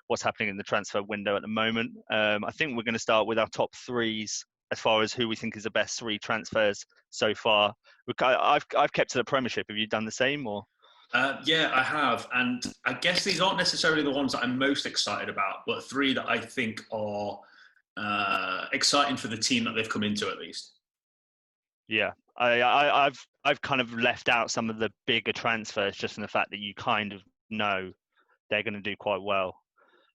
what's happening in the transfer window at the moment. I think we're going to start with our top threes as far as who we think is the best three transfers so far. I've kept to the Premiership. Have you done the same or? Yeah, I have. And I guess these aren't necessarily the ones that I'm most excited about, but three that I think are exciting for the team that they've come into at least. Yeah, I've kind of left out some of the bigger transfers just in the fact that you kind of know they're going to do quite well.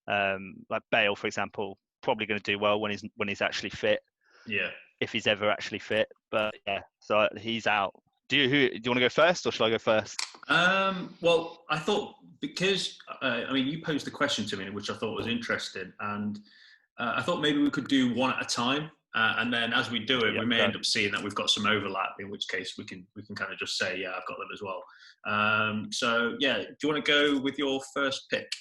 Like Bale, for example, probably going to do well when he's actually fit. Yeah. If he's ever actually fit. But yeah, so he's out. Do you want to go first, or shall I go first? Well, I thought because you posed the question to me, which I thought was interesting, and I thought maybe we could do one at a time, and then as we do it, we may end up seeing that we've got some overlap. In which case, we can kind of just say, yeah, I've got them as well. So yeah, do you want to go with your first pick?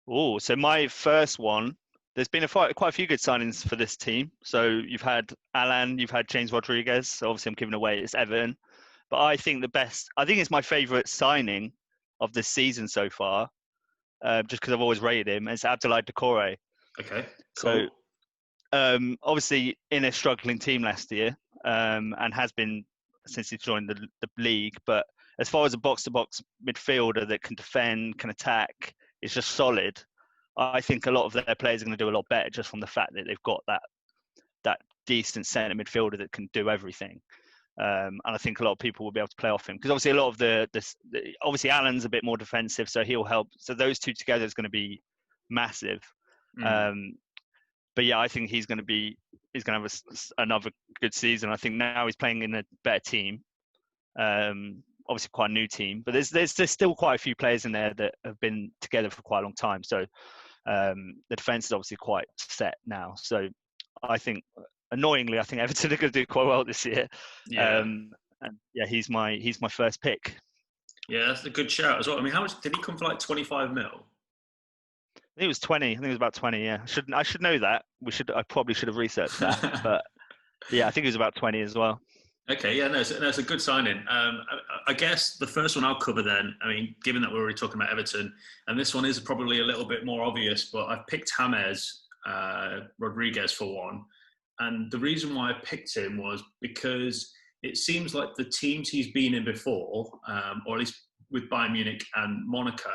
Oh, so my first one. There's been quite a few good signings for this team. So you've had Alan, you've had James Rodriguez. So obviously, I'm giving away it's Everton, but I think it's my favourite signing of this season so far, just because I've always rated him. It's Abdoulaye Doucouré. Okay, cool. So, obviously in a struggling team last year, and has been since he joined the league. But as far as a box-to-box midfielder that can defend, can attack, is just solid. I think a lot of their players are going to do a lot better just from the fact that they've got that decent centre midfielder that can do everything. And I think a lot of people will be able to play off him because obviously a lot of obviously Alan's a bit more defensive, so he'll help. So those two together is going to be massive. But yeah, I think he's going to have another good season. I think now he's playing in a better team. Obviously quite a new team, but there's still quite a few players in there that have been together for quite a long time. So the defence is obviously quite set now. So I think, annoyingly, I think Everton are going to do quite well this year. Yeah. And yeah, he's my first pick. Yeah, that's a good shout as well. I mean, how much did he come for? Like 25 mil? I think it was 20. I think it was about 20. Yeah, I should know that. I probably should have researched that. But yeah, I think it was about 20 as well. Okay, yeah, no, it's a good signing. I guess the first one I'll cover then, I mean, given that we're already talking about Everton, and this one is probably a little bit more obvious, but I've picked James Rodriguez for one. And the reason why I picked him was because it seems like the teams he's been in before, or at least with Bayern Munich and Monaco,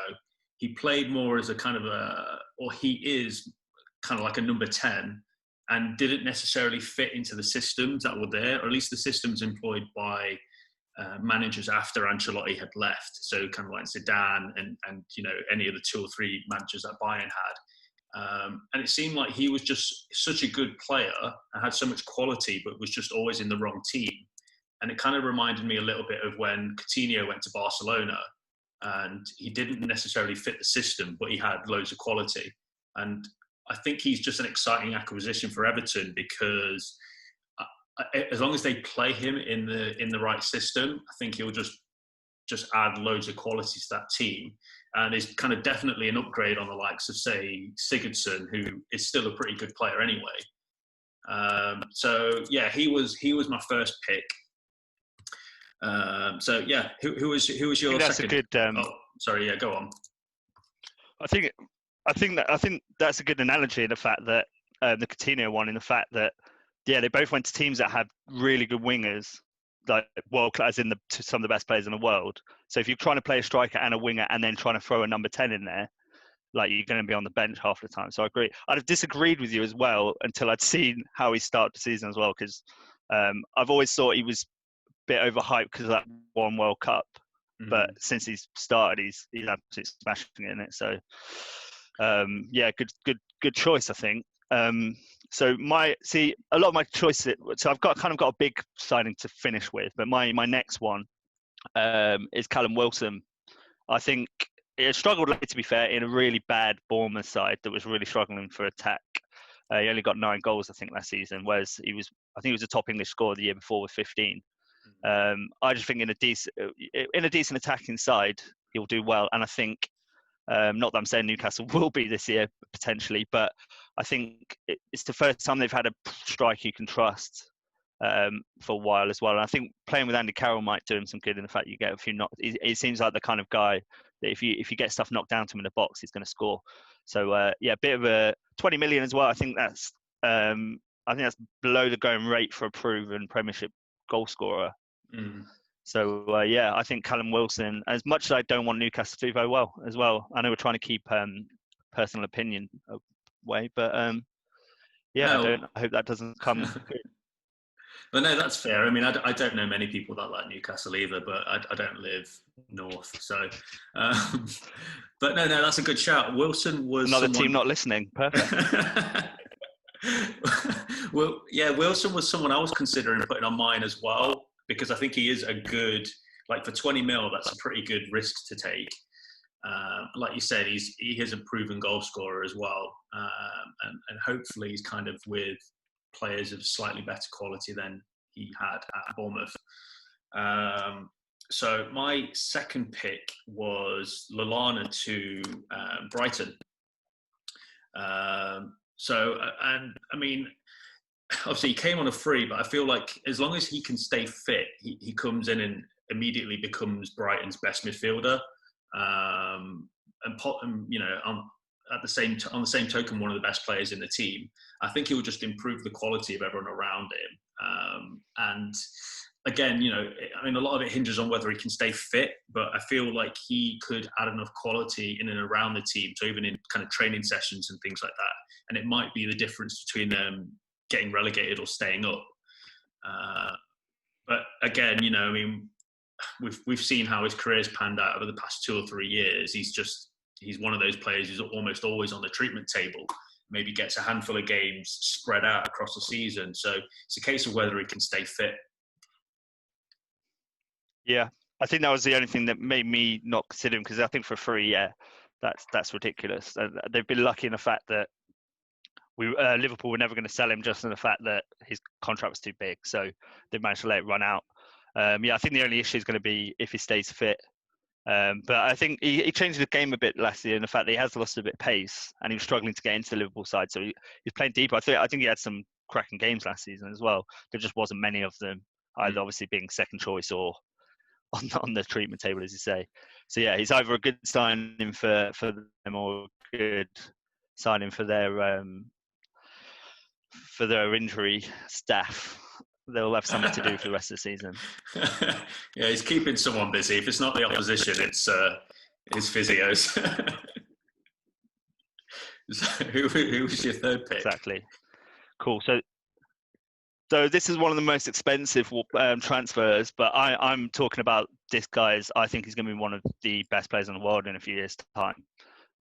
he played more as he is kind of like a number 10, and didn't necessarily fit into the systems that were there, or at least the systems employed by managers after Ancelotti had left. So kind of like Zidane and any of the 2 or 3 managers that Bayern had. And it seemed like he was just such a good player and had so much quality, but was just always in the wrong team. And it kind of reminded me a little bit of when Coutinho went to Barcelona, and he didn't necessarily fit the system, but he had loads of quality. And I think he's just an exciting acquisition for Everton because as long as they play him in the right system, I think he'll just add loads of quality to that team, and is kind of definitely an upgrade on the likes of, say, Sigurdsson, who is still a pretty good player anyway. So yeah, he was my first pick. So yeah, who was your second? That's a good. Sorry, yeah, go on. I think that's a good analogy in the fact that the Coutinho one, in the fact that they both went to teams that had really good wingers, like world class, some of the best players in the world. So if you're trying to play a striker and a winger and then trying to throw a number 10 in there, like, you're going to be on the bench half the time. So I agree. I'd have disagreed with you as well until I'd seen how he started the season as well, because I've always thought he was a bit overhyped because of that one World Cup. Mm-hmm. But since he's started, he's absolutely smashing it in it. So yeah, good choice, I think. So a lot of my choices. So I've got a big signing to finish with, but my next one is Callum Wilson. I think he struggled, to be fair, in a really bad Bournemouth side that was really struggling for attack. He only got 9 goals, I think, last season, whereas I think he was the top English scorer the year before with 15. I just think in a decent attacking side, he'll do well, and I think. Not that I'm saying Newcastle will be this year, potentially, but I think it's the first time they've had a striker you can trust for a while as well. And I think playing with Andy Carroll might do him some good in the fact you get a few knocks. He seems like the kind of guy that if you get stuff knocked down to him in the box, he's going to score. So yeah, a bit of a 20 million as well. I think that's below the going rate for a proven Premiership goal scorer. So yeah, I think Callum Wilson, as much as I don't want Newcastle to do very well as well, I know we're trying to keep personal opinion away, but yeah, No. I hope that doesn't come. But no, that's fair. I mean, I don't know many people that like Newcastle either, but I don't live north, so. But no, that's a good shout. Wilson was Another team not listening. Perfect. Well, yeah, Wilson was someone I was considering putting on mine as well, because I think he is a good, like for 20 mil, that's a pretty good risk to take. Like you said, he is a proven goal scorer as well, and hopefully he's kind of with players of slightly better quality than he had at Bournemouth. So my second pick was Lallana to Brighton. And I mean, obviously he came on a free, but I feel like as long as he can stay fit, he comes in and immediately becomes Brighton's best midfielder. And you know, on the same token, one of the best players in the team. I think he will just improve the quality of everyone around him. And again, you know, I mean, a lot of it hinges on whether he can stay fit, but I feel like he could add enough quality in and around the team, so even in kind of training sessions and things like that. And it might be the difference between them getting relegated or staying up. But again, you know, I mean, we've seen how his career's panned out over the past 2 or 3 years. He's one of those players who's almost always on the treatment table. Maybe gets a handful of games spread out across the season. So it's a case of whether he can stay fit. Yeah, I think that was the only thing that made me not consider him, because I think for free, yeah, that's ridiculous. They've been lucky in the fact that Liverpool were never going to sell him, just in the fact that his contract was too big. So they managed to let it run out. Yeah, I think the only issue is going to be if he stays fit. But I think he changed the game a bit last year in the fact that he has lost a bit of pace and he was struggling to get into the Liverpool side. So he's playing deeper. I think he had some cracking games last season as well. There just wasn't many of them, either obviously being second choice or on the treatment table, as you say. So yeah, he's either a good signing for them or a good signing for their injury staff. They'll have something to do for the rest of the season. Yeah, he's keeping someone busy. If it's not the opposition, it's his physios. So who was your third pick? Exactly. Cool. So this is one of the most expensive transfers, but I'm talking about this guy's. I think he's going to be one of the best players in the world in a few years' time,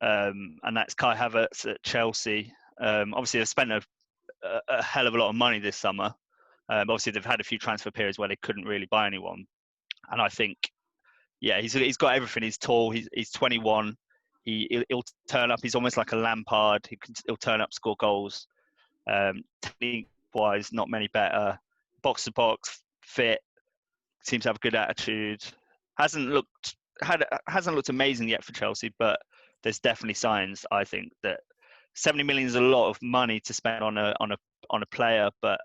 and that's Kai Havertz at Chelsea. Obviously, they've spent a hell of a lot of money this summer. Obviously, they've had a few transfer periods where they couldn't really buy anyone, and I think, yeah, he's got everything. He's tall. He's 21. He'll turn up. He's almost like a Lampard. He'll turn up, score goals. Technique-wise, not many better. Box to box, fit. Seems to have a good attitude. Hasn't looked amazing yet for Chelsea, but there's definitely signs. I think that 70 million is a lot of money to spend on a player, but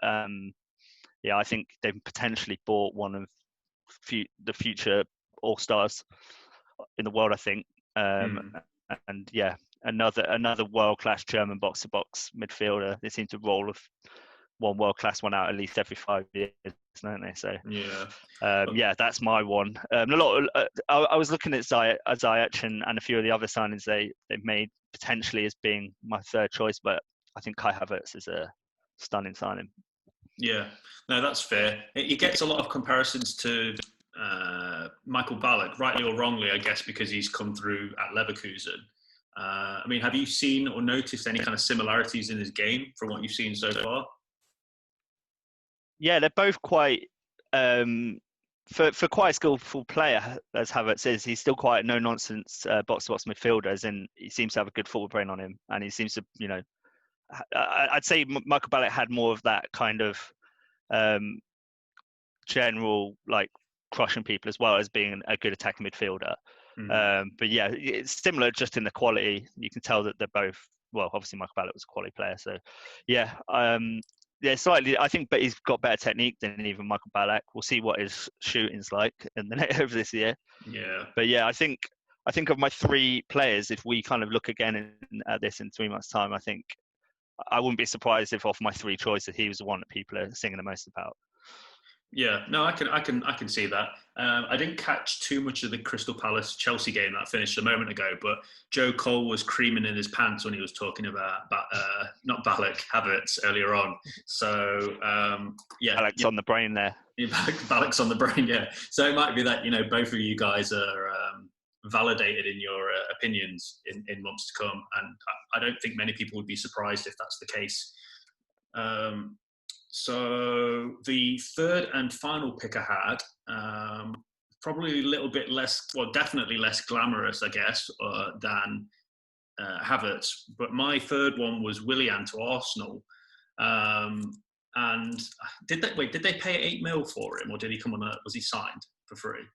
yeah, I think they've potentially bought one of the future all-stars in the world, I think. And yeah, another world-class German box-to-box midfielder. They seem to roll with one world-class one out at least every 5 years, don't they? So yeah, that's my one. I was looking at Ziyech and a few of the other signings they've made potentially as being my third choice, but I think Kai Havertz is a stunning signing. Yeah, no, that's fair. He gets a lot of comparisons to Michael Ballack, rightly or wrongly, I guess, because he's come through at Leverkusen. I mean, have you seen or noticed any kind of similarities in his game from what you've seen so far? Yeah, they're both quite for quite a skillful player as Havertz is. He's still quite a no-nonsense box-to-box midfielder, as in he seems to have a good football brain on him, and he seems to, you know, I'd say Michael Ballack had more of that kind of general, like, crushing people as well as being a good attacking midfielder. But yeah, it's similar just in the quality. You can tell that they're both, well, obviously Michael Ballack was a quality player, so yeah, slightly. I think, but he's got better technique than even Michael Ballack. We'll see what his shooting's like in the over this year. Yeah. But yeah, I think I think of my three players, if we kind of look again at this in 3 months' time, I think I wouldn't be surprised if off my three choices, he was the one that people are singing the most about. Yeah, no, I can see that. I didn't catch too much of the Crystal Palace Chelsea game that finished a moment ago, but Joe Cole was creaming in his pants when he was talking about not Balak, Havertz earlier on. So yeah, Alex on the brain there. Balak's on the brain, yeah. So it might be that both of you guys are validated in your opinions in months to come, and I don't think many people would be surprised if that's the case. So the third and final pick I had, probably a little bit less, well, definitely less glamorous, I guess, than Havertz. But my third one was Willian to Arsenal. And did they pay 8 mil for him, or did he come on was he signed for free?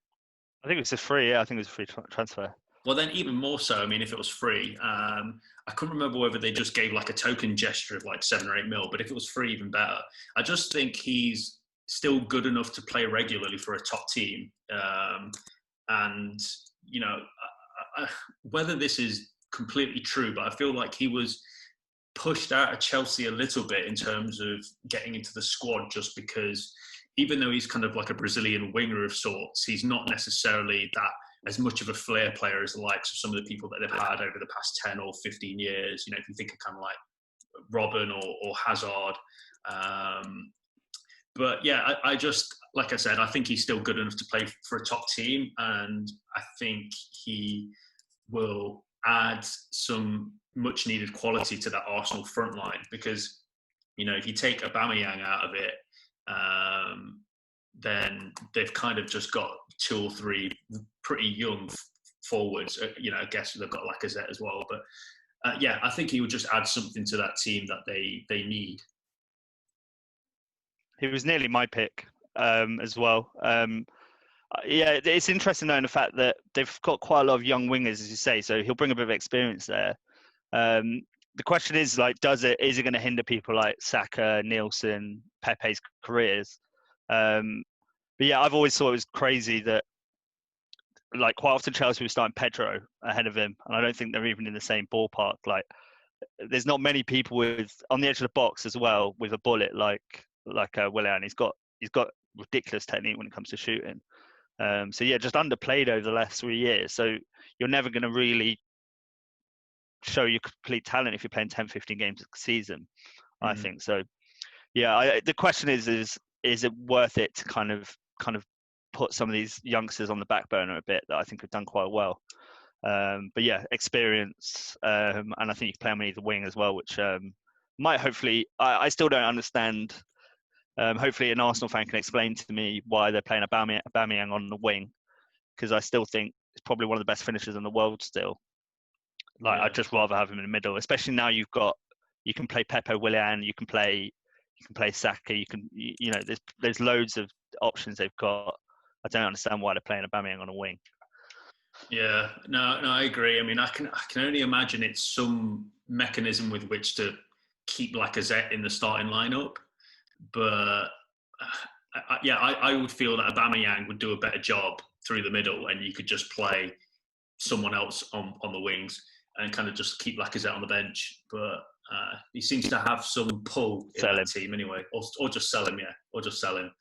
I think it was a free, yeah, I think it was a free transfer. Well, then even more so, I mean, if it was free, I couldn't remember whether they just gave like a token gesture of like 7 or 8 mil, but if it was free, even better. I just think he's still good enough to play regularly for a top team. And, whether this is completely true, but I feel like he was pushed out of Chelsea a little bit in terms of getting into the squad, just because even though he's kind of like a Brazilian winger of sorts, he's not necessarily that as much of a flair player as the likes of some of the people that they've had over the past 10 or 15 years. If you think of kind of like Robin or Hazard. But yeah, I just, like I said, I think he's still good enough to play for a top team. And I think he will add some much needed quality to that Arsenal front line, because, if you take Aubameyang out of it, then they've kind of just got 2 or 3 pretty young forwards. I guess they've got Lacazette as well. But yeah, I think he would just add something to that team that they need. He was nearly my pick as well. Yeah, it's interesting knowing the fact that they've got quite a lot of young wingers, as you say, so he'll bring a bit of experience there. The question is, is it going to hinder people like Saka, Nielsen, Pepe's careers? But yeah, I've always thought it was crazy that quite often Chelsea was starting Pedro ahead of him, and I don't think they're even in the same ballpark. There's not many people on the edge of the box as well with a bullet like Willian. He's got ridiculous technique when it comes to shooting. So yeah, just underplayed over the last 3 years. So you're never going to really show your complete talent if you're playing 10, 15 games a season, I think. So yeah, the question is it worth it to kind of put some of these youngsters on the back burner a bit that I think have done quite well. But yeah, experience, and I think you can play on either wing as well, which might hopefully, I still don't understand. Hopefully an Arsenal fan can explain to me why they're playing Aubameyang on the wing, because I still think it's probably one of the best finishers in the world still. I'd just rather have him in the middle, especially now you can play Pepe, Willian, you can play Saka, there's loads of options they've got. I don't understand why they're playing Aubameyang on a wing. Yeah, no, I agree. I mean, I can only imagine it's some mechanism with which to keep Lacazette in the starting lineup. But I would feel that Aubameyang would do a better job through the middle, and you could just play someone else on the wings and kind of just keep Lacazette on the bench. But he seems to have some pull in that team anyway, or just sell him, or just sell him.